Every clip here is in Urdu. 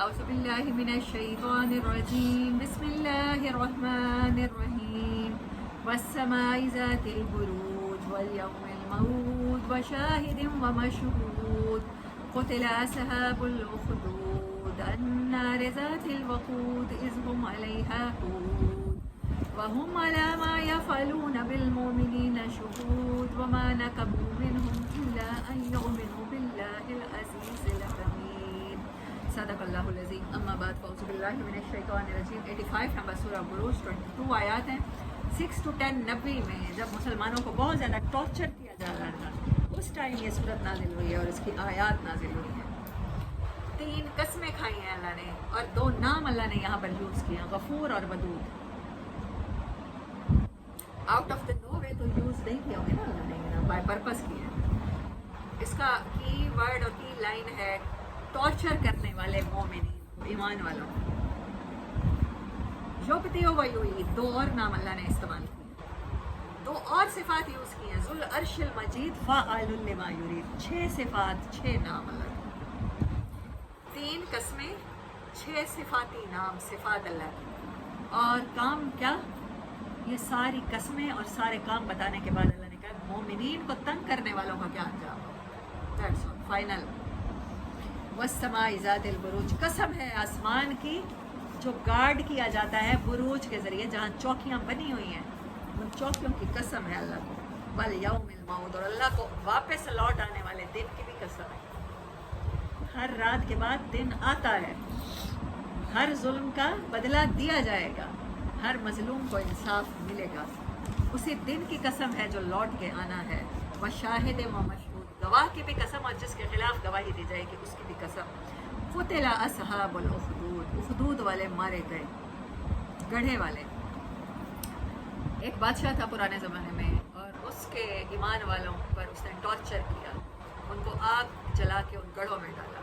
أعوذ بالله من الشيطان الرجيم بسم الله الرحمن الرحيم والسماء ذات البروج واليوم الموعود وشاهد ومشهود قتل أصحاب الأخدود النار ذات الوقود إذ هم عليها قعود وهم على ما يفعلون بالمؤمنين شهود وما نقموا منهم إلا أن يؤمنوا بالله العزيز الحميد صدق اللہ العظیم. اما بعد فاعوذ باللہ من الشیطان الرجیم. 85 نمبر سورہ بروج 22 آیات ہیں. 6 to 10 نبی میں جب مسلمانوں کو بہت زیادہ ٹارچر کیا جا رہا تھا اس ٹائم یہ صورت نازل ہوئی ہے اور اس کی آیات نازل ہوئی ہیں. 3 قسمیں کھائی ہیں اللہ نے اور 2 نام اللہ نے یہاں پر یوز کیا، غفور اور ودود. آؤٹ آف دا نو وے تو یوز نہیں کیا ہوگا نا اللہ نے، بائی پرپس کیا ہے. اس کا کی ورڈ اور کی لائن ہے ٹارچر کرنے والے مومنین، ایمان والوں. یوبتیو ویوئی 2 اور نام اللہ نے استعمال کیے، 2 اور صفات یوز کی ہیں. ذو العرش المجید فاعل لما یرید، 6 صفات 6 نام اللہ کے. 3 قسمیں 6 صفاتی نام صفات اللہ کی. اور کام کیا؟ یہ ساری قسمیں اور سارے کام بتانے کے بعد اللہ نے کہا مومنین کو تنگ کرنے والوں کا کیا انجام ہوگا. That's all, final. والسماء ذات البروج، قسم ہے آسمان کی جو گارڈ کیا جاتا ہے بروج کے ذریعے، جہاں چوکیاں بنی ہوئی ہیں، ان چوکیوں کی قسم ہے اللہ کو. والیوم الموعود، اور اللہ کو واپس لوٹ آنے والے دن کی بھی قسم ہے. ہر رات کے بعد دن آتا ہے، ہر ظلم کا بدلہ دیا جائے گا، ہر مظلوم کو انصاف ملے گا. اسی دن کی قسم ہے جو لوٹ کے آنا ہے. وشاہد و مشہود، گواہ کی بھی قسم اور جس کے خلاف گواہی دی جائے گی اس کی بھی قسم. قتل اصحاب الاخدود، اخدود والے مارے گئے، گڑھے والے. ایک بادشاہ تھا پرانے زمانے میں اور اس کے ایمان والوں پر اس نے ٹارچر کیا، ان کو آگ جلا کے ان گڑھوں میں ڈالا،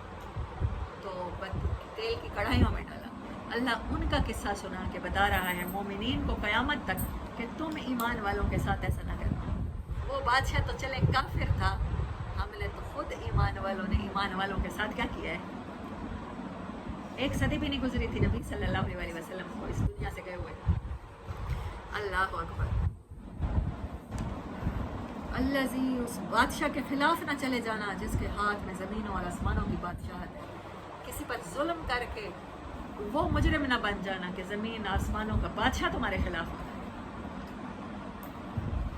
تو تیل کی کڑھائیوں میں ڈالا. اللہ ان کا قصہ سنا کے بتا رہا ہے مومنین کو قیامت تک کہ تم ایمان والوں کے ساتھ ایسا نہ کرنا. وہ بادشاہ تو چلے کافر تھا، ہم نے تو خود ایمان والوں نے ایمان والوں کے ساتھ کیا کیا ہے. 1 صدی بھی نہیں گزری تھی نبی صلی اللہ علیہ وسلم کو اس دنیا سے گئے ہوئے. اللہ اکبر. الذی، اس بادشاہ کے خلاف نہ چلے جانا جس کے ہاتھ میں زمینوں اور آسمانوں کی بادشاہت ہے. کسی پر ظلم کر کے وہ مجرم نہ بن جانا کہ زمین آسمانوں کا بادشاہ تمہارے خلاف ہے.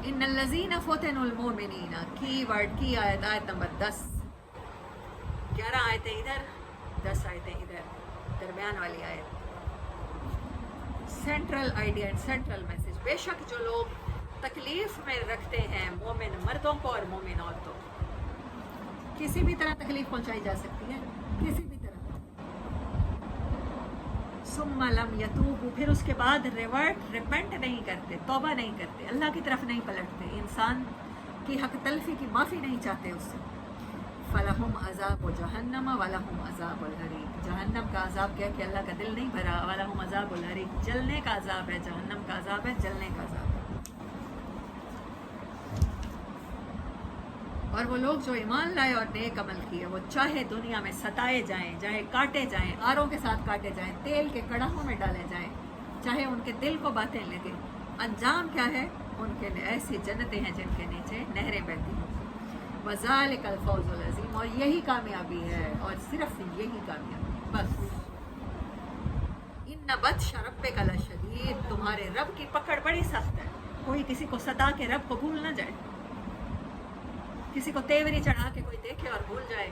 ان الذین فتنوا المؤمنین، کی ورڈ کی آیت، آیت نمبر 10. 11 آیتیں ادھر، 10 آیتیں ادھر، درمیان والی آیت. Central idea and central message. بے شک جو لوگ تکلیف میں رکھتے ہیں مومن مردوں کو اور مومن عورتوں کو، کسی بھی طرح تکلیف پہنچائی جا سکتی ہے، کسی بھی طرح. ثم لم یتوبوا، پھر اس کے بعد ریپنٹ نہیں کرتے، توبہ نہیں کرتے، اللہ کی طرف نہیں پلٹتے، انسان کی حق تلفی کی معافی نہیں چاہتے اس سے. فلہم عذاب جہنم ولہم عذاب الحریق، جہنم کا عذاب کیا کہ اللہ کا دل نہیں بھرا. ولہم عذاب الحریق، جلنے کا عذاب ہے، جہنم کا عذاب ہے، جلنے کا عذاب ہے. اور وہ لوگ جو ایمان لائے اور نیک عمل کیے، وہ چاہے دنیا میں ستائے جائیں، چاہے کاٹے جائیں، آروں کے ساتھ کاٹے جائیں، تیل کے کڑاہوں میں ڈالے جائیں، چاہے ان کے دل کو باتیں لگیں، انجام کیا ہے؟ ان کے ایسی جنتیں ہیں جن کے نیچے نہریں بہتی ہیں. وذالک الفوز العظیم، اور یہی کامیابی ہے، اور صرف یہی کامیابی بس. ان بطش ربک لشدید، تمہارے رب کی پکڑ بڑی سخت ہے. کوئی کسی کو ستا کے رب کو بھول نہ جائے، کسی کو تیوری چڑھا کے کوئی دیکھے اور بھول جائے.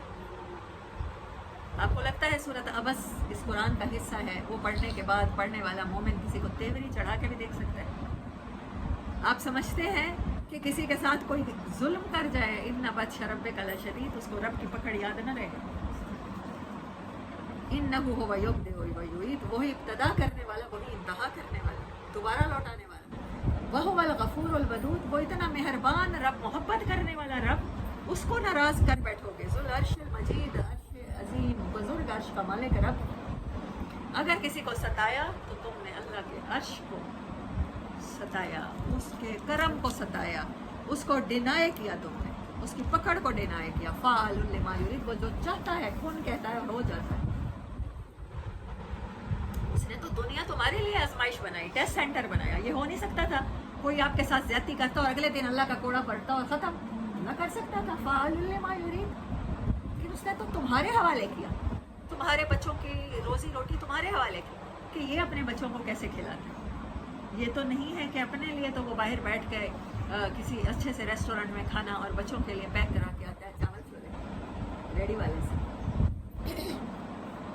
آپ کو لگتا ہے سورۃ عبس اس قرآن کا حصہ ہے، وہ پڑھنے کے بعد پڑھنے والا مومن کسی کو تیوری چڑھا کے بھی دیکھ سکتا ہے؟ آپ سمجھتے ہیں کہ کسی کے ساتھ کوئی ظلم کر جائے، ان بطش ربک لشدید، اس کو رب کی پکڑ یاد نہ رہے؟ انہ ھو یبدئ ویعید، وہی ابتدا کرنے والا، وہی انتہا کرنے والا، دوبارہ لوٹانے والا. وہو الغفور الودود، وہ اتنا مہربان رب، محبت کرنے والا رب، اس کو ناراض کر بیٹھو گے. ذو العرش المجید، عرش عظیم، بزرگ عرش کا مالک رب. اگر کسی کو ستایا تو تم نے اللہ کے عرش کو ستایا، اس کے کرم کو ستایا، اس کو ڈینائی کیا، تم نے اس کی پکڑ کو ڈینائی کیا. فاعل لما یرید، وہ جو چاہتا ہے کن کہتا ہے اور ہو جاتا ہے. دنیا تمہارے لیے آزمائش بنائی، ٹیسٹ سینٹر بنایا. یہ ہو نہیں سکتا تھا کوئی آپ کے ساتھ زیادتی کرتا اور اگلے دن اللہ کا کوڑا پڑتا اور ختم نہ کر سکتا تھا. فعال لما یرید. لیکن اس نے تو تمہارے حوالے کیا، تمہارے بچوں کی روزی روٹی تمہارے حوالے کی کہ یہ اپنے بچوں کو کیسے کھلاتے ہیں. یہ تو نہیں ہے کہ اپنے لیے تو وہ باہر بیٹھ کے کسی اچھے سے ریسٹورینٹ میں کھانا اور بچوں کے لیے پیک کرا کے آتا ہے چاول چھولے ریڈی والے سے.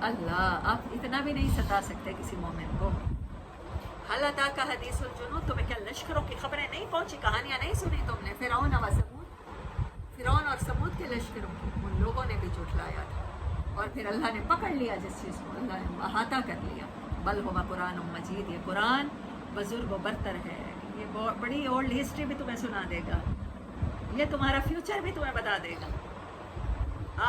اللہ، آپ اتنا بھی نہیں ستا سکتے کسی مومن کو. حل اتا کا حدیث الجنود، تمہیں کیا لشکروں کی خبریں نہیں پہنچی، کہانیاں نہیں سنی تم نے؟ فرعون و ثمود، فرعون اور ثمود کے لشکروں کی، ان لوگوں نے بھی جھٹلایا تھا اور پھر اللہ نے پکڑ لیا جس چیز کو، اللہ نے احاطہ کر لیا. بل ہوا قرآن مجید، یہ قرآن بزرگ و برتر ہے. یہ بڑی اولڈ ہسٹری بھی تمہیں سنا دے گا، یہ تمہارا فیوچر بھی تمہیں بتا دے گا.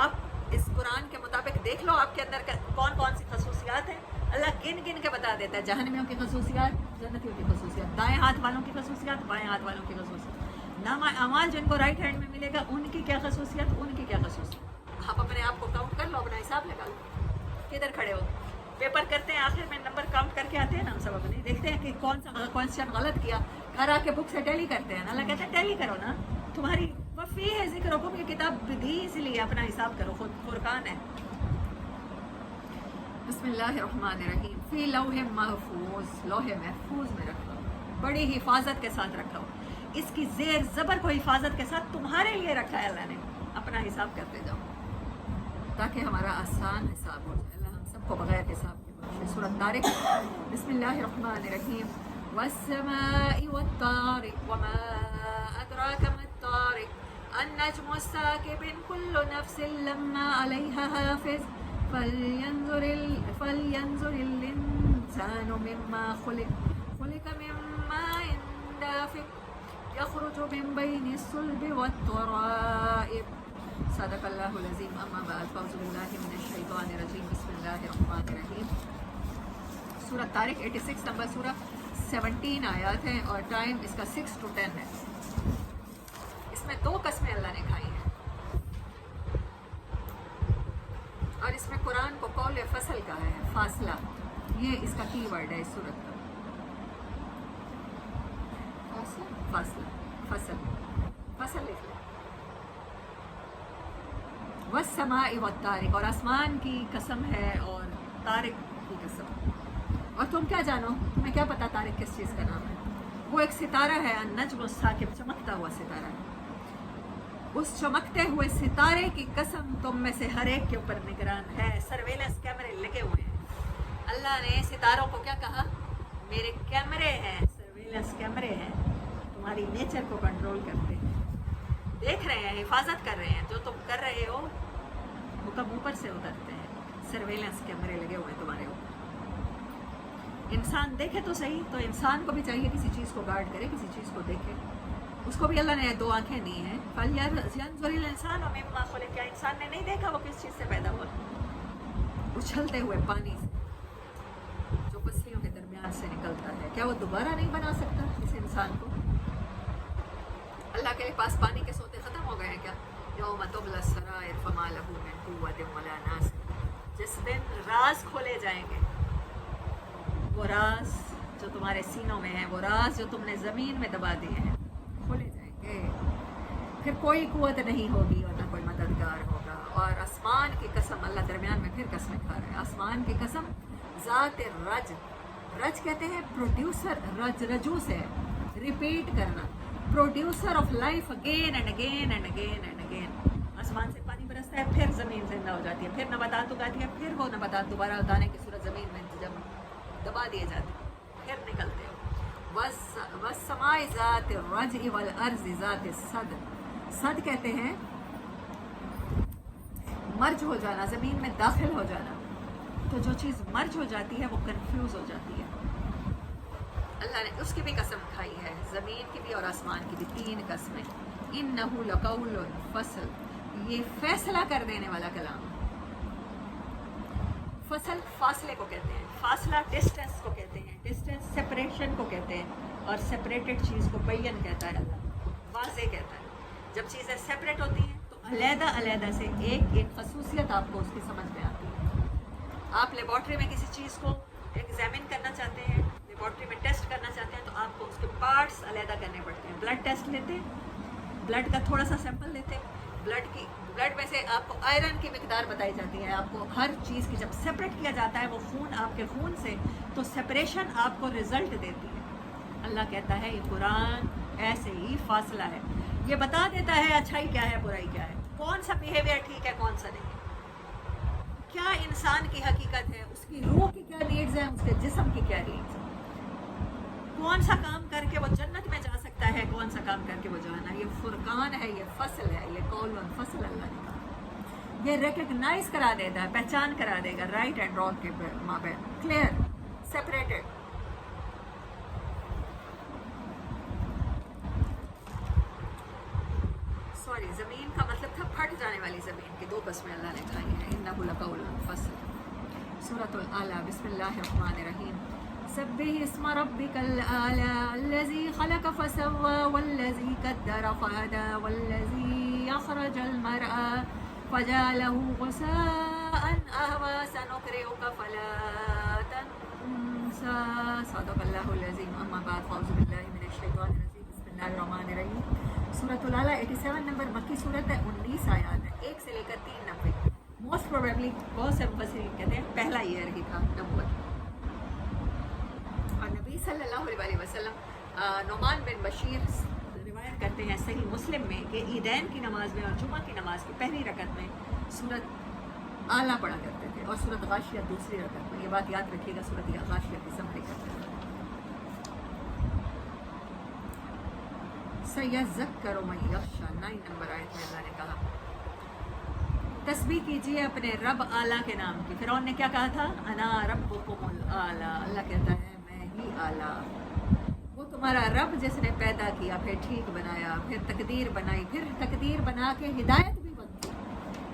آپ اس قرآن کے مطابق دیکھ لو آپ کے اندر کون کون سی خصوصیات ہیں. اللہ گن گن کے بتا دیتا ہے، جہنمیوں کی خصوصیات، جنتیوں کی خصوصیات، دائیں ہاتھ والوں کی خصوصیات، بائیں ہاتھ والوں کی خصوصیات، نامہ اعمال جن کو رائٹ ہینڈ میں ملے گا ان کی کیا خصوصیات، ان کی کیا خصوصیات. آپ اپنے آپ کو کاؤنٹ کر لو، اپنا حساب لگا لو. کدھر کھڑے ہو؟ پیپر کرتے ہیں آخر میں نمبر کاؤنٹ کر کے آتے ہیں نا ہم سب اپنے، دیکھتے ہیں کہ کون سا کوشچن غلط کیا، گھر آ کے بک سے ٹیلی کرتے ہیں. اللہ کہتے ہیں ٹیلی کرو نا، تمہاری وفی ہے ذکر حکم کی کتاب دی، اس لیے اپنا حساب کرو، خود فرقان ہے. بسم اللہ الرحمن الرحیم. فی لوح محفوظ، لوح محفوظ میں رکھا ہو، بڑی حفاظت کے ساتھ رکھا ہو. اس کی زیر زبر کو حفاظت کے ساتھ تمہارے لیے رکھا ہے اللہ نے. اپنا حساب کرتے جاؤ تاکہ ہمارا آسان حساب ہو جائے. اللہ ہم سب کو بغیر حساب کے بخشے. سورۃ طارق، بسم اللہ الرحمن الرحیم. والسماء والطارق وما أدراك ما الطارق النجم الثاقب كل نفس لما عليها حافظ فلينظر الإنسان مما خلق من ماء دافق يخرج من بين الصلب والترائب. صدق اللہ العظیم. اما بعد، فاعوذ باللہ من الشیطان الرجیم. بسم اللہ الرحمن الرحیم. سورۃ طارق 86 نمبر سورہ، 17 آیات ہیں اور ٹائم اس کا 6 to 10 ہے. اس میں 2 قسمیں اللہ نے کھائی ہیں اور اس میں قرآن کو قول فصل کا ہے، فاصلہ، یہ اس کا کی ورڈ ہے اس صورت کا. فاصلہ، فصل، فصل لکھ لیں. والسماء والطارق، اور آسمان کی قسم ہے اور طارق کی قسم. اور تم کیا جانو، تمہیں کیا پتا طارق کس چیز کا نام ہے؟ وہ ایک ستارہ ہے، النجم الثاقب، چمکتا ہوا ستارہ ہے. اس چمکتے ہوئے ستارے کی قسم تم میں سے ہر ایک کے اوپر نگران ہے. سرویلنس کیمرے لگے ہوئے ہیں. اللہ نے ستاروں کو کیا کہا؟ میرے کیمرے ہیں، سرویلنس کیمرے ہیں، تمہاری نیچر کو کنٹرول کرتے ہیں، دیکھ رہے ہیں، حفاظت کر رہے ہیں. جو تم کر رہے ہو وہ کب اوپر سے اترتے ہیں. سرویلنس کیمرے لگے ہوئے ہیں تمہارے اوپر. انسان دیکھے تو صحیح، تو انسان کو بھی چاہیے کسی چیز کو گارڈ کرے، کسی چیز کو دیکھے. اس کو بھی اللہ نے 2 آنکھیں دی ہیں. فَلْيَنظُرِ الْإِنسَانُ مِمَّا خُلِقَ. کیا انسان نے نہیں دیکھا وہ کس چیز سے پیدا ہوا؟ اچھلتے ہوئے پانی سے جو پسلیوں کے درمیان سے نکلتا ہے. کیا وہ دوبارہ نہیں بنا سکتا اس انسان کو؟ اللہ کے پاس پانی کے سوتے ختم ہو گئے ہیں کیا؟ یوم تبلی السرائر فما لہ من قوۃ ولا ناصر. جس دن راز کھولے جائیں گے، وہ راز جو تمہارے سینوں میں ہیں، وہ راز جو تم نے زمین میں دبا دیے ہیں، کھولے جائیں گے. پھر کوئی قوت نہیں ہوگی اور نہ کوئی مددگار ہوگا. اور آسمان کی قسم، اللہ درمیان میں پھر قسمیں کھا رہے ہیں. آسمان کی قسم، ذات رج، رج کہتے ہیں پروڈیوسر، رج رجو سے ریپیٹ کرنا، producer of life again and again and again and again. آسمان سے پانی برستا ہے، پھر زمین زندہ ہو جاتی ہے، پھر نباتات اگاتی ہے، پھر وہ نباتات دوبارہ اگانے کی صورت زمین میں جب دبا دیے جاتے ہیں پھر نکلتے ہو. والسماء ذات الرجع والارض ذات الصد. صد کہتے ہیں مرج ہو جانا، زمین میں داخل ہو جانا. تو جو چیز مرج ہو جاتی ہے وہ کنفیوز ہو جاتی ہے. اللہ نے اس کی بھی قسم کھائی ہے، زمین کی بھی اور آسمان کی بھی. 3 قسمیں. انہ لقول فصل، یہ فیصلہ کر دینے والا کلام. فصل فاصلے کو کہتے ہیں، فاصلہ ڈسٹینس کو کہتے ہیں، ڈسٹینس سپریشن کو کہتے ہیں، اور سپریٹڈ چیز کو بین کہتا ہے اللہ، واضح کہتا ہے. جب چیزیں سپریٹ ہوتی ہیں تو علیحدہ علیحدہ سے ایک ایک خصوصیت آپ کو اس کی سمجھ میں آتی ہے. آپ لیبارٹری میں کسی چیز کو ایگزامن کرنا چاہتے ہیں، لیبارٹری میں ٹیسٹ کرنا چاہتے ہیں، تو آپ کو اس کے پارٹس علیحدہ کرنے پڑتے ہیں. بلڈ ٹیسٹ لیتے ہیں، بلڈ کا تھوڑا سا سیمپل لیتے ہیں، بلڈ میں سے آپ کو آئرن کی مقدار بتائی جاتی ہے. آپ کو ہر چیز کی جب سپریٹ کیا جاتا ہے وہ خون آپ کے خون سے، تو سپریشن آپ کو رزلٹ دیتی ہے. اللہ کہتا ہے یہ قرآن ایسے ہی فاصلہ ہے، یہ بتا دیتا ہے اچھائی کیا ہے، برائی کیا ہے، کون سا بیہیویئر ٹھیک ہے، کون سا نہیں، کیا انسان کی حقیقت ہے، اس کی روح کی کیا نیڈز ہیں، اس کے جسم کی کیا نیڈز ہیں، کون سا کام کر کے وہ جنت میں جا سکتا ہے، کون سا کام کر کے وہ جانا. یہ فرقان ہے، یہ فصل ہے، یہ قول و فصل اللہ نے کہا. یہ ریکگنائز کرا دیتا ہے، پہچان کرا دے گا رائٹ اینڈ رانگ کے مابین، کلیئر سیپریٹڈ. سوری، زمین کا مطلب تھا پھٹ جانے والی زمین کی. 2 قسمیں اللہ نے کھائی ہیں. انہ لقول فصل. سورۃ الاعلیٰ. بسم اللہ الرحمن الرحیم. سبح اسم ربک الاعلیٰ الذی خلق فسوى والذی قدر فہدى والذی اخرج المرعى فجعله غثاء احوى سنقرئک فلا تنسى. صدق اللہ العظیم. اما بعد فاعوذ باللہ من الشیطان الرجیم. بسم اللہ الرحمن الرحیم. سورۃ الاعلیٰ 87 نمبر مکی صورت ہے، 19 آیات ہے، 1 سے لے کر 3 نمبر. موسٹ پروبیبلی بہت سے مفسرین کہتے ہیں پہلا ایئر ہی تھا نبوت. اور نبی صلی اللہ علیہ وسلم نعمان بن بشیر روایت کرتے ہیں صحیح مسلم میں کہ عیدین کی نماز میں اور جمعہ کی نماز کی پہلی رکعت میں سورۃ اعلیٰ پڑھا کرتے تھے اور سورۃ غاشیہ دوسری رکعت میں. یہ بات یاد رکھیے گا، سورۃ غاشیہ کی سمری کرتے ہیں. سَيَذَّكَّرُ مَن يَخْشَىٰ 9 نمبر آیت میں اللہ نے کہا تسبیح کیجیے اپنے رب اعلیٰ کے نام کی. فرعون نے کیا کہا تھا؟ انا ربکم الاعلیٰ. اللہ کہتا ہے میں ہی اعلیٰ. وہ تمہارا رب جس نے پیدا کیا، پھر ٹھیک بنایا، پھر تقدیر بنائی، پھر تقدیر بنا کے ہدایت بھی بنتی.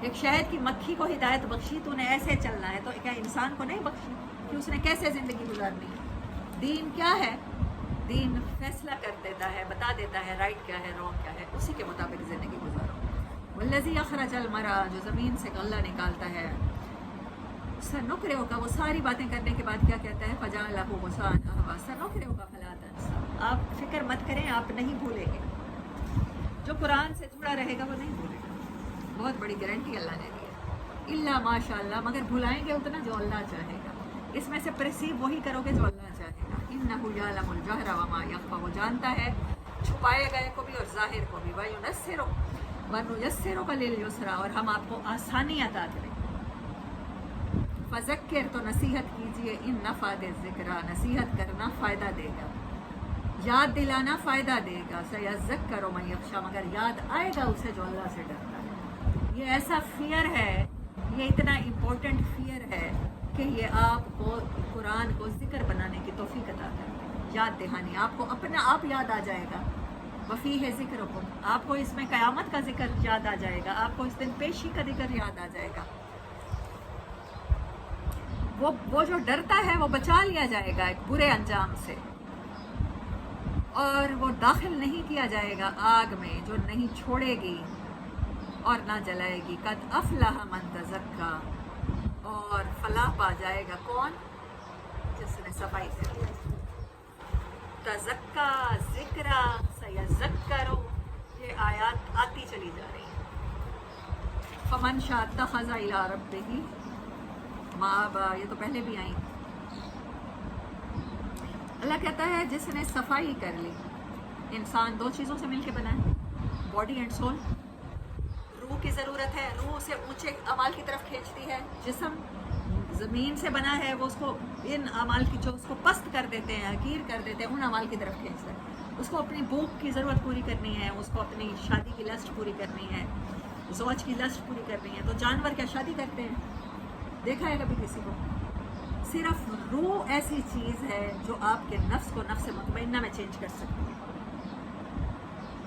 ایک شہد کی مکھی کو ہدایت بخشی، تو انہیں ایسے چلنا ہے، تو کیا انسان کو نہیں بخشی کہ اس نے کیسے زندگی گزارنی ہے؟ دین کیا ہے؟ دین فیصلہ کر دیتا ہے، بتا دیتا ہے رائٹ کیا ہے، رانگ کیا ہے، اسی کے مطابق زندگی گزارو. والذی اخرج المرعى، جو زمین سے غلہ نکالتا ہے. سنقرئک، وہ ساری باتیں کرنے کے بعد کیا کہتا ہے؟ فجعلہ غثاء احوى سنقرئک فلا تنسى. آپ فکر مت کریں، آپ نہیں بھولیں گے. جو قرآن سے جڑا رہے گا وہ نہیں بھولے گا. بہت بڑی گارنٹی اللہ نے دی ہے. الا ماشاء اللہ، مگر بھلائیں گے اتنا جو اللہ چاہے گا. اس میں سے پرسیو وہی کرو گے جو اللہ چاہے گا. انہ یعلم الجہر وما یخفی، وہ جانتا ہے چھپائے گئے کو بھی اور ظاہر کو بھی. وَنُيَسِّرُكَ لِلْيُسْرَىٰ، اور ہم آپ کو آسانی عطا کریں. فذکر، تو نصیحت کیجیے. ان نفعت الذکریٰ، نصیحت کرنا فائدہ دے گا، یاد دلانا فائدہ دے گا. سیذکر من یخشیٰ، مگر یاد آئے گا اسے جو اللہ سے ڈرتا ہے. یہ ایسا فیئر ہے، یہ اتنا امپورٹنٹ فیئر ہے کہ یہ آپ کو قرآن کو ذکر بنانے کی توفیق عطا کرے. یاد دہانی، آپ کو اپنا آپ یاد آ جائے گا. وفیہ ذکرکم، آپ کو اس میں قیامت کا ذکر یاد آ جائے گا، آپ کو اس دن پیشی کا ذکر یاد آ جائے گا. وہ جو ڈرتا ہے وہ بچا لیا جائے گا ایک برے انجام سے، اور وہ داخل نہیں کیا جائے گا آگ میں جو نہیں چھوڑے گی اور نہ جلائے گی. قد افلح من تزکا، اور فلاح پا جائے گا کون؟ جس نے صفائی سے تزکا، ذکرہ، سیذکرو، یہ آیات آتی چلی جا رہی ہیں. فمن شاء اتخذ الی ربہ مآبا، یہ تو پہلے بھی آئیں. اللہ کہتا ہے جس نے صفائی کر لی. انسان 2 چیزوں سے مل کے بنا ہے، باڈی اینڈ سول. روح کی ضرورت ہے، روح اسے اونچے اعمال کی طرف کھینچتی ہے. جسم زمین سے بنا ہے، وہ اس کو ان اعمال کی جو اس کو پست کر دیتے ہیں، حقیر کر دیتے ہیں، ان اعمال کی طرف کھینچتا ہے. اس کو اپنی بھوک کی ضرورت پوری کرنی ہے، اس کو اپنی شادی کی لسٹ پوری کرنی ہے، زوج کی لسٹ پوری کرنی ہے. تو جانور کیا شادی کرتے ہیں؟ دیکھا ہے کبھی کسی کو؟ صرف روح ایسی چیز ہے جو آپ کے نفس کو نفس مطمئنہ میں چینج کر سکتی ہے.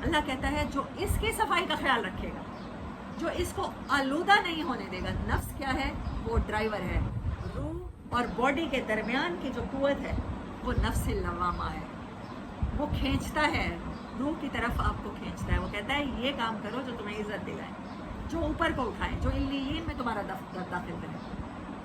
اللہ کہتا ہے جو اس کی صفائی کا خیال رکھے گا، جو اس کو آلودہ نہیں ہونے دے گا. نفس کیا ہے؟ وہ ڈرائیور ہے. روح اور باڈی کے درمیان کی جو قوت ہے وہ نفس لوامہ ہے. وہ کھینچتا ہے روح کی طرف، آپ کو کھینچتا ہے. وہ کہتا ہے یہ کام کرو جو تمہیں عزت دلائیں، جو اوپر کو اٹھائیں، جو علیین میں تمہارا داخل کریں.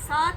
7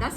10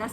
10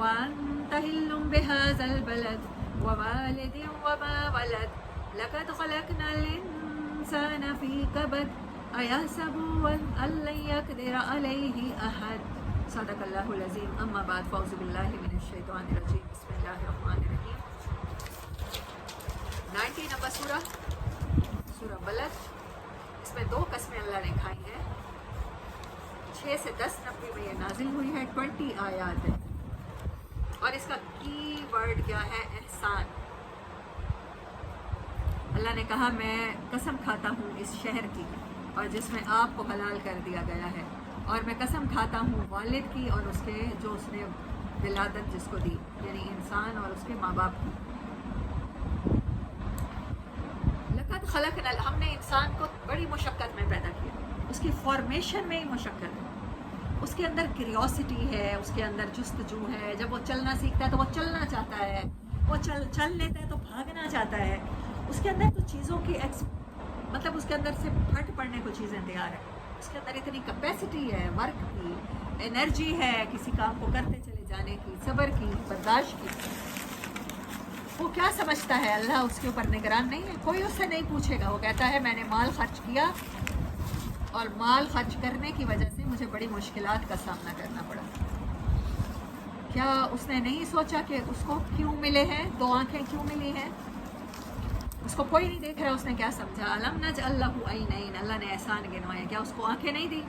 وأنت حل بهذا البلد ووالد وما ولد لقد خلقنا الإنسان في كبد أيحسب أن لن يقدر عليه أحد صدق الله العظيم أما بعد فأعوذ بالله من الشيطان الرجيم بسم الله الرحمن الرحيم 90 نمبر سورہ بلد. اس میں 2 قسمیں اللہ نے کھائی ہیں. 6 سے 10 نمبر میں یہ نازل ہوئی ہے. 20 آیات ہے اور اس کا کی ورڈ کیا ہے؟ احسان. اللہ نے کہا میں قسم کھاتا ہوں اس شہر کی اور جس میں آپ کو حلال کر دیا گیا ہے، اور میں قسم کھاتا ہوں والد کی اور اس کے جو اس نے ولادت جس کو دی، یعنی انسان اور اس کے ماں باپ کی. لقد خلقنا، ہم نے انسان کو بڑی مشقت میں پیدا کیا. اس کی فارمیشن میں ہی مشقت ہے. اس کے اندر کیوریوسٹی ہے، اس کے اندر جستجو ہے. جب وہ چلنا سیکھتا ہے تو وہ چلنا چاہتا ہے، وہ چل لیتا ہے تو بھاگنا چاہتا ہے. اس کے اندر تو چیزوں کی مطلب اس کے اندر سے پھٹ پڑنے کو چیزیں تیار ہیں. اس کے اندر اتنی کیپیسٹی ہے، ورک کی انرجی ہے، کسی کام کو کرتے چلے جانے کی، صبر کی، برداشت کی. وہ کیا سمجھتا ہے اللہ اس کے اوپر نگران نہیں ہے؟ کوئی اس سے نہیں پوچھے گا. وہ کہتا ہے میں نے مال خرچ کیا اور مال خرچ کرنے کی وجہ سے مجھے بڑی مشکلات کا سامنا کرنا پڑا. کیا اس نے نہیں سوچا کہ اس کو کیوں ملے ہیں 2 آنکھیں، کیوں ملی ہیں؟ اس کو کوئی نہیں دیکھ رہا. اس نے کیا سمجھا؟ الم نجعل لہ عینین، اللہ نے احسان گنوائے. کیا اس کو آنکھیں نہیں دی؟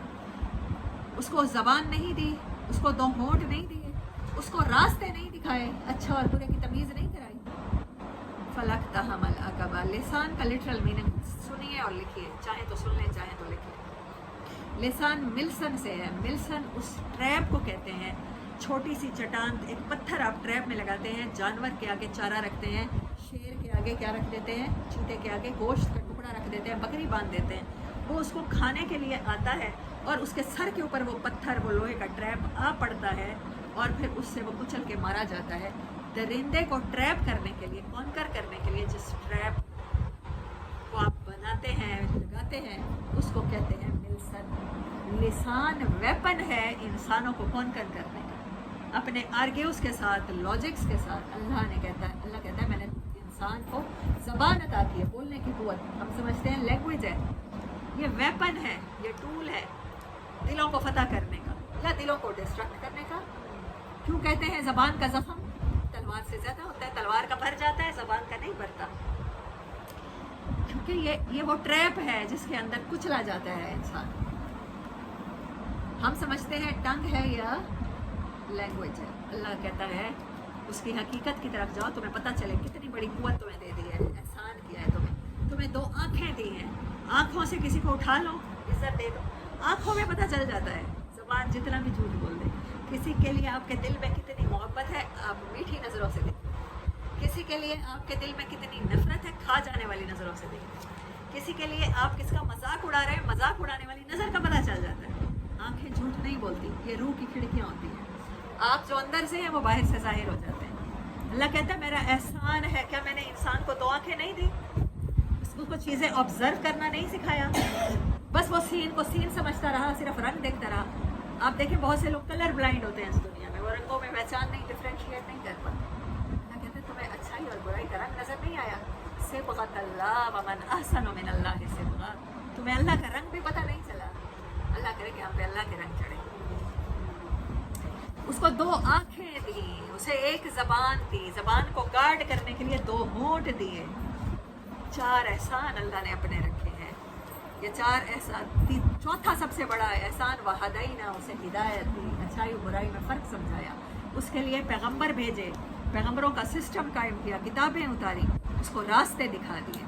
اس کو زبان نہیں دی؟ اس کو 2 ہونٹ نہیں دیے؟ اس کو راستے نہیں دکھائے؟ اچھا اور برے کی تمیز نہیں کرائی؟ فلقتحم العقبہ. لسان کا لٹرل میننگ سنیے اور لکھیے، چاہے تو سن لیں چاہے تو لکھیے. لسان ملسن سے ہے. ملسن اس ٹریپ کو کہتے ہیں، چھوٹی سی چٹان، ایک پتھر آپ ٹریپ میں لگاتے ہیں، جانور کے آگے چارہ رکھتے ہیں، شیر کے آگے کیا رکھ دیتے ہیں؟ چیتے کے آگے گوشت کا ٹکڑا رکھ دیتے ہیں، بکری باندھ دیتے ہیں. وہ اس کو کھانے کے لیے آتا ہے اور اس کے سر کے اوپر وہ پتھر، وہ لوہے کا ٹریپ آ پڑتا ہے اور پھر اس سے وہ کچل کے مارا جاتا ہے. درندے کو ٹریپ کرنے کے لیے، کانکر کرنے کے لیے جس ٹریپ کو آپ بناتے ہیں، لگاتے ہیں، اس کو کہتے ہیں ملسن. لسان ویپن ہے انسانوں کو کانکر کرنے کا، اپنے آرگیوز کے ساتھ، لاجکس کے ساتھ. اللہ کہتا ہے میں نے انسان کو زبان عطا کی ہے، بولنے کی قوت. ہم سمجھتے ہیں لینگویج ہے، یہ ویپن ہے، یہ ٹول ہے دلوں کو فتح کرنے کا یا دلوں کو ڈسٹرکٹ کرنے کا. کیوں کہتے ہیں زبان کا زخم تلوار سے زیادہ ہوتا ہے؟ تلوار کا بھر جاتا ہے، زبان کا نہیں بھرتا. کیونکہ یہ وہ ٹریپ ہے جس کے اندر کچلا جاتا ہے انسان. ہم سمجھتے ہیں ٹنگ ہے یا لینگویج ہے. اللہ کہتا ہے اس کی حقیقت کی طرف جاؤ، تمہیں پتہ چلے کتنی بڑی قوت تمہیں دے دی ہے، احسان کیا ہے تمہیں 2 آنکھیں دی ہیں. آنکھوں سے کسی کو اٹھا لو، عزت دے دو. آنکھوں میں پتہ چل جاتا ہے. زبان جتنا بھی جھوٹ بول دے. کسی کے لیے آپ کے دل میں کتنی محبت ہے، آپ میٹھی نظروں سے دیکھیں. کسی کے لیے آپ کے دل میں کتنی نفرت ہے، کھا جانے والی نظروں سے دیکھیں. کسی کے لیے آپ کس کا مذاق اڑا رہے ہیں، مذاق اڑانے والی نظر کا پتہ چل جاتا ہے. آنکھیں جھوٹ نہیں بولتی، یہ روح کی کھڑکیاں ہوتی ہیں. آپ جو اندر سے ہیں وہ باہر سے ظاہر ہو جاتے ہیں. اللہ کہتا ہے میرا احسان ہے. کیا میں نے انسان کو 2 آنکھیں نہیں دی؟ اس کو چیزیں آبزرو کرنا نہیں سکھایا؟ بس وہ سین کو سین سمجھتا رہا، صرف رنگ دیکھتا رہا. آپ دیکھیں بہت سے لوگ کلر بلائنڈ ہوتے ہیں اس دنیا میں، وہ رنگوں میں پہچان نہیں، ڈفرینشیٹ نہیں کر پاتے. اللہ کہتے ہیں تمہیں اچھائی اور برائی کا رنگ نظر نہیں آیا؟ صبغۃ اللہ ومن احسن من اللہ صبغۃ. تمہیں اللہ کا رنگ بھی پتہ نہیں چلا؟ اللہ کرے کہ ہم پہ اللہ کے رنگ چڑھے. اس کو 2 آنکھیں دی، اسے 1 زبان دی، زبان کو گارڈ کرنے کے لیے 2 ہونٹ دیے. 4 احسان اللہ نے اپنے رکھے ہیں. یہ 4 احسان. چوتھا سب سے بڑا احسان وہدینا، اسے ہدایت دی، اچھائی و برائی میں فرق سمجھایا. اس کے لیے پیغمبر بھیجے، پیغمبروں کا سسٹم قائم کیا، کتابیں اتاری، اس کو راستے دکھا دیے.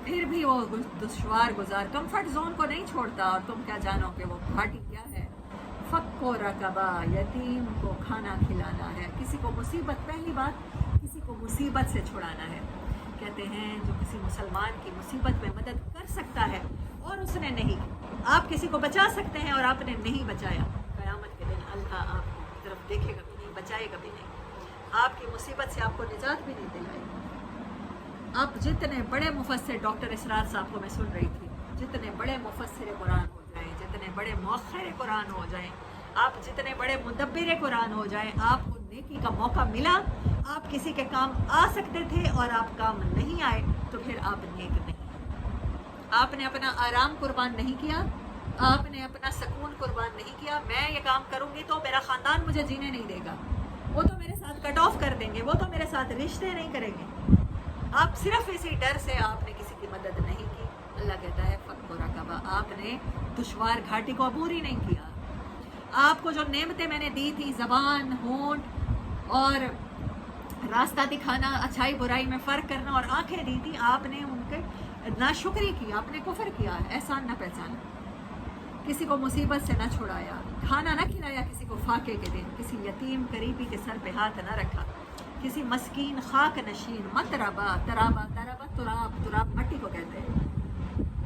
پھر بھی وہ دشوار گزار کمفرٹ زون کو نہیں چھوڑتا. اور تم کیا جانو کہ وہ گھاٹی کیا ہے؟ فک و رقبہ، یتیم کو کھانا کھلانا ہے. کسی کو مصیبت، پہلی بات کسی کو مصیبت سے چھڑانا ہے. کہتے ہیں جو کسی مسلمان کی مصیبت میں مدد کر سکتا ہے اور اس نے نہیں، آپ کسی کو بچا سکتے ہیں اور آپ نے نہیں بچایا، قیامت کے دن اللہ آپ کی طرف دیکھے گا بھی نہیں، بچائے گا بھی نہیں. آپ کی مصیبت سے آپ کو نجات بھی نہیں دلائے گا. آپ جتنے بڑے مفسر، ڈاکٹر اسرار صاحب کو میں سن رہی تھی، جتنے بڑے مفسر قرآن ہو جائیں، جتنے بڑے مؤخر قرآن ہو جائیں، آپ جتنے بڑے مدبر قرآن ہو جائیں، آپ کو نیکی کا موقع ملا, آپ کسی کے کام آ سکتے تھے اور آپ کام نہیں آئے, تو پھر آپ نیک نہیں. آپ نے اپنا آرام قربان نہیں کیا, آپ نے اپنا سکون قربان نہیں کیا. میں یہ کام کروں گی تو میرا خاندان مجھے جینے نہیں دے گا, وہ تو میرے ساتھ کٹ آف کر دیں گے, وہ تو میرے ساتھ رشتے نہیں کریں گے. آپ صرف اسی ڈر سے آپ نے کسی کی مدد نہیں کی. اللہ کہتا ہے فک و رقبہ, آپ نے دشوار گھاٹی کو عبور ہی نہیں کیا. آپ کو جو نعمتیں میں نے دی تھی, زبان, ہونٹ اور راستہ دکھانا, اچھائی برائی میں فرق کرنا اور آنکھیں دی تھی, آپ نے ان کے ناشکری کی, آپ نے کفر کیا, احسان نہ پہچانا, کسی کو مصیبت سے نہ چھڑایا, کھانا نہ کھلایا کسی کو فاقے کے دن, کسی یتیم قریبی کے سر پہ ہاتھ نہ رکھا, کسی مسکین خاک نشین متربا, ترابا تراب, تراب مٹی کو کہتے ہیں,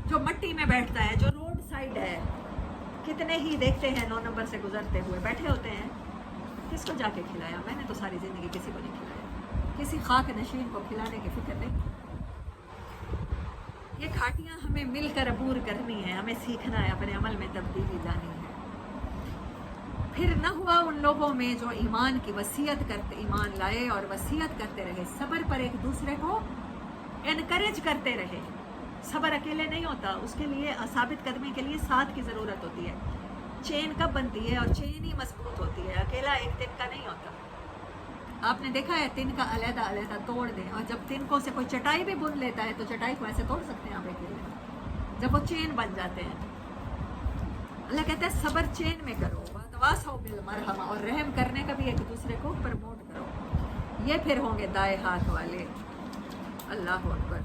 جو مٹی میں بیٹھتا ہے, جو روڈ سائڈ ہے. کتنے ہی دیکھتے ہیں 9 نمبر سے گزرتے ہوئے بیٹھے ہوتے ہیں, کس کو جا کے کھلایا؟ میں نے تو ساری زندگی کسی کو نہیں کھلایا. کسی خاک نشین کو کھلانے کی فکر نہیں. یہ گھاٹیاں ہمیں مل کر عبور کرنی ہے, ہمیں سیکھنا ہے, اپنے عمل میں تبدیلی لانی ہے. پھر نہ ہوا ان لوگوں میں جو ایمان کی وصیت کرتے, ایمان لائے اور وصیت کرتے رہے, صبر پر ایک دوسرے کو انکریج کرتے رہے. صبر اکیلے نہیں ہوتا, اس کے لیے ثابت قدمی کے لیے ساتھ کی ضرورت ہوتی ہے. چین کب بنتی ہے؟ اور چین ہی مضبوط ہوتی ہے, اکیلا ایک دن کا نہیں ہوتا. آپ نے دیکھا ہے تن کا علیحدہ علیحدہ توڑ دیں, اور جب تن کو سے کوئی چٹائی بھی بن لیتا ہے تو چٹائی کو ایسے توڑ سکتے ہیں آپ اکیلے, جب وہ چین بن جاتے ہیں. اللہ کہتا ہے صبر چین میں کرو, وتواصوا بالمرحمہ, اور رحم کرنے کا بھی ایک دوسرے کو پروموٹ کرو. یہ پھر ہوں گے دائیں ہاتھ والے. اللہ اکبر.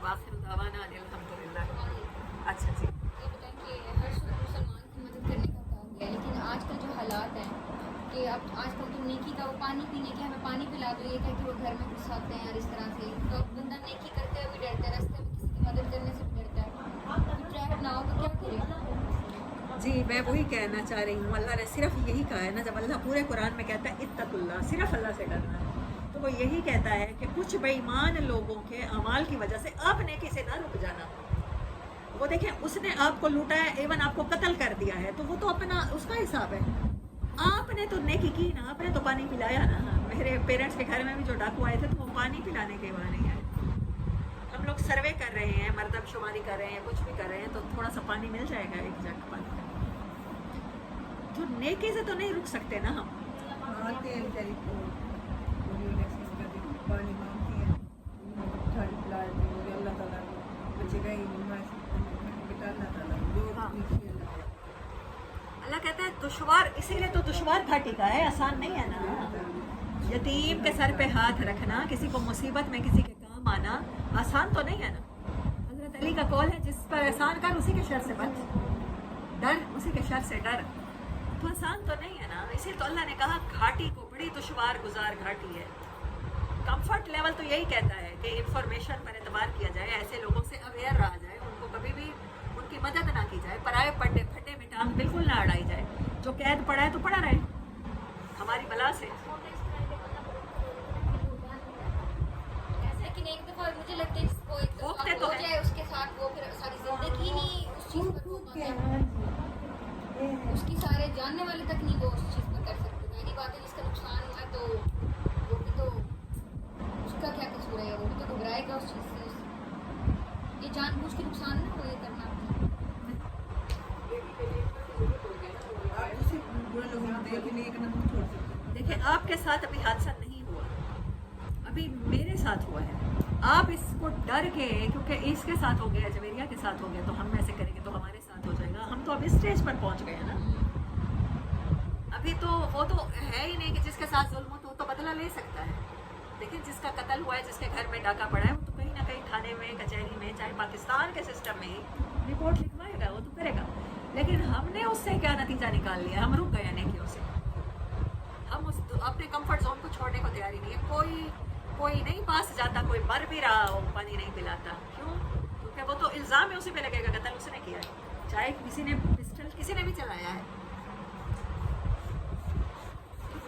واخر دعوانا ان الحمدللہ. اچھا جی, یہ بتائیں کہ ہر مسلمان کی مدد کرنے کا کہا گیا, لیکن آج کل جو حالات ہیں کہ اب آج کل تو نیکی کا, وہ پانی پینے کے ہمیں پانی پلا دو, یہ کہہ کہ وہ گھر میں گھس آتے ہیں, اور اس طرح سے تو اب بندہ نیکی کرتے ہوئے بھی ڈرتا ہے, راستے میں کسی کی مدد کرنے سے بھی ڈرتا ہے. ٹریپ نہ ہو تو کیا کرے؟ جی میں وہی کہنا چاہ رہی ہوں. اللہ نے صرف یہی کہا ہے نا, جب اللہ پورے قرآن میں کہتا ہے اتقوا اللہ, صرف اللہ سے ڈرنا ہے, تو وہ یہی کہتا ہے کہ کچھ بے ایمان لوگوں کے اعمال کی وجہ سے آپ نیکی سے نہ رک جانا. وہ دیکھیں, اس نے آپ کو لوٹا ہے, ایون آپ کو قتل کر دیا ہے, تو وہ تو اپنا اس کا حساب ہے. آپ نے تو نیکی کی نا, آپ نے تو پانی پلایا نا. میرے پیرنٹس کے گھر میں بھی جو ڈاکو آئے تھے تو وہ پانی پلانے کے وہاں نہیں آئے. ہم لوگ سروے کر رہے ہیں, مردم شماری کر رہے ہیں, کچھ بھی کر رہے ہیں, تو تھوڑا سا پانی مل جائے گا, ایک جگ پانی. تو نیکی سے تو نہیں رک سکتے نا ہم. پانی مانگتی ہیں, چھاڑی پلا دیتی ہیں, اللہ تعالیٰ بچے گئے بیٹا, اللہ تعالیٰ جو اللہ کہتا ہے دشوار, اسی لیے تو دشوار گھاٹی کا ہے, آسان نہیں ہے نا. یتیم کے سر پہ ہاتھ رکھنا, کسی کو مصیبت میں کسی کے کام آنا آسان تو نہیں ہے نا. حضرت علی کا قول ہے, جس پر احسان کر اسی کے شر سے بچ, ڈر اسی کے شر سے ڈر. تو آسان تو نہیں ہے نا. اسی تو اللہ نے کہا گھاٹی کو بڑی دشوار گزار گھاٹی ہے. کمفرٹ لیول تو یہی کہتا ہے کہ انفارمیشن پر اعتبار کیا جائے, ایسے لوگوں سے اویئر رہا جائے, ان کو کبھی بھی ان کی مدد نہ کی جائے, پرائے پٹے پھٹے میں ٹانگ بالکل نہ اڑائی جائے. جو قید پڑا ہے تو پڑا رہے ہماری بلا سے. لیکن ایک دفعہ مجھے لگتا ہے جس کو ایک وقت دفعہ تو ہو ہے. جائے اس کے ساتھ, وہ پھر ساری زندگی نہیں اس چیز پر ہو پاتا ہے, اس کی سارے جاننے والے تک نہیں وہ اس چیز پر کر سکتے. میری بات ہے, جس کا نقصان ہوا ہے تو وہ بھی تو اس کا کیا قصور ہے, وہ بھی تو گھبرائے گا اس چیز سے. یہ جان بوجھ کے نقصان نہ ہو, یہ کرنا. دیکھیں آپ کے ساتھ ابھی حادثہ نہیں ہوا, ابھی میرے ساتھ ہوا ہے. آپ اس کو ڈر کے, کیونکہ اس کے ساتھ ہو گیا, جویریہ کے ساتھ ہو گیا, تو ہم ایسے کریں گے تو ہمارے ساتھ ہو جائے گا. ہم تو اب اس اسٹیج پر پہنچ گئے ہیں نا. ابھی تو وہ تو ہے ہی نہیں کہ جس کے ساتھ ظلم ہو تو وہ تو بدلہ لے سکتا ہے. لیکن جس کا قتل ہوا ہے, جس کے گھر میں ڈاکہ پڑا ہے, وہ تو کہیں نہ کہیں تھانے میں, کچہری میں, چاہے پاکستان کے سسٹم میں ہی رپورٹ لکھوائے گا, وہ تو کرے گا. لیکن ہم نے اس سے کیا نتیجہ نکال لیا, ہم رک گئے نیکیوں سے. ہم اس اپنے کمفرٹ زون کو چھوڑنے کو تیاری نہیں ہے. کوئی نہیں پاس جاتا, کوئی مر بھی رہا ہو, پانی نہیں پلاتا. کیوں؟ کیونکہ وہ تو الزام ہے اسی پہ لگے گا, قتل اس نے کیا ہے, چاہے کسی نے پسٹل کسی نے بھی چلایا ہے.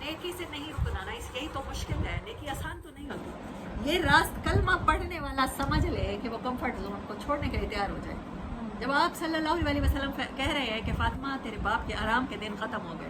نیکی سے نہیں رکنا نا, یہی تو مشکل ہے. نیکی آسان تو نہیں ہوتی. یہ راست کلمہ پڑھنے والا سمجھ لے کہ وہ کمفرٹ زون کو چھوڑنے کے لیے تیار ہو جائے. جب آپ صلی اللہ علیہ وسلم کہہ رہے ہیں کہ فاطمہ تیرے باپ کے آرام کے دن ختم ہو گئے,